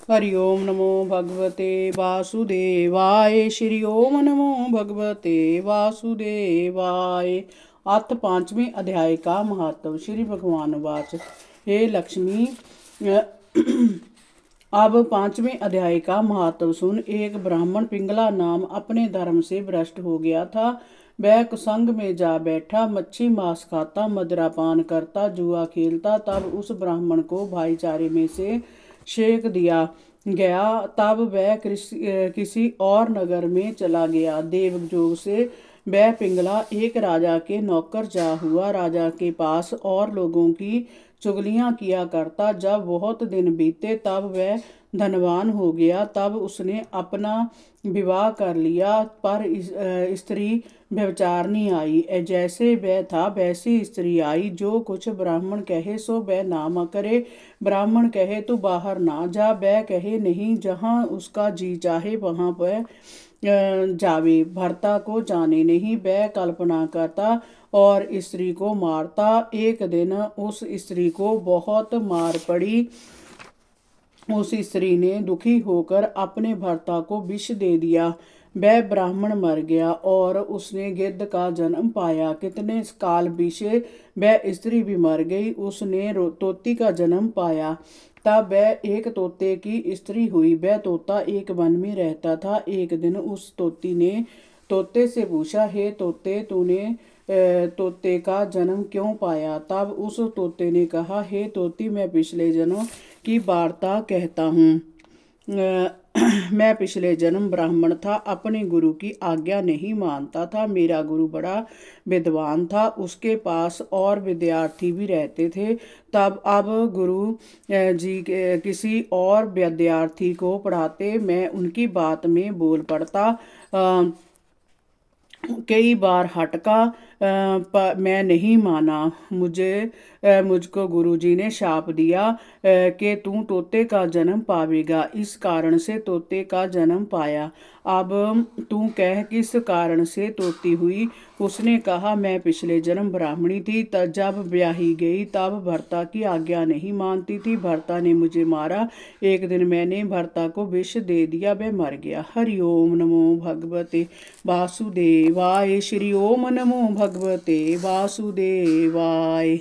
हरि ओम नमो भगवते वासुदेवाय। श्री ओम नमो भगवते वासुदेवाय। अथ पांचवें अध्याय का महत्व। श्री भगवान वाच, हे लक्ष्मी, अब पांचवें अध्याय का महत्व सुन। एक ब्राह्मण पिंगला नाम अपने धर्म से भ्रष्ट हो गया था। वह कुसंग में जा बैठा, मच्छी मांस खाता, मदिरा पान करता, जुआ खेलता। तब उस ब्राह्मण को भाईचारे में से शेक दिया गया। तब वह किसी और नगर में चला गया। देवयोग से वह पिंगला एक राजा के नौकर जा हुआ। राजा के पास और लोगों की चुगलियां किया करता। जब बहुत दिन बीते तब वह धनवान हो गया। तब उसने अपना विवाह कर लिया, पर स्त्री व्यभिचारिणी आई। जैसे वह था वैसी स्त्री आई। जो कुछ ब्राह्मण कहे सो वह ना करे। ब्राह्मण कहे तो बाहर ना जा, वह कहे नहीं, जहाँ उसका जी चाहे वहां पर जावे। भर्ता को जाने नहीं, वह कल्पना करता और स्त्री को मारता। एक दिन उस स्त्री को बहुत मार पड़ी। उस स्त्री ने दुखी होकर अपने भर्ता को विष दे दिया। वह ब्राह्मण मर गया और उसने गिद्ध का जन्म पाया। कितने काल बीते वह स्त्री भी मर गई। उसने तोती का जन्म पाया। तब वह एक तोते की स्त्री हुई। वह तोता एक वन में रहता था। एक दिन उस तोती ने तोते से पूछा, हे तोते, तूने तोते का जन्म क्यों पाया? तब उस तोते ने कहा, हे तोती, मैं पिछले जन्म की वार्ता कहता हूँ। मैं पिछले जन्म ब्राह्मण था, अपने गुरु की आज्ञा नहीं मानता था। मेरा गुरु बड़ा विद्वान था, उसके पास और विद्यार्थी भी रहते थे। तब अब गुरु जी किसी और विद्यार्थी को पढ़ाते, मैं उनकी बात में बोल पड़ता। कई बार हटका, मैं नहीं माना। मुझको गुरुजी ने शाप दिया कि तू तोते का जन्म पावेगा। इस कारण से तोते का जन्म पाया। अब तू कह किस कारण से तोती हुई? उसने कहा, मैं पिछले जन्म ब्राह्मणी थी, जब ब्याही गई तब भर्ता की आज्ञा नहीं मानती थी। भर्ता ने मुझे मारा। एक दिन मैंने भर्ता को विष दे दिया, वह मर गया। हरि ओम नमो भगवते वासुदेवाय। श्री ओम नमो भगवते वासुदेवाय।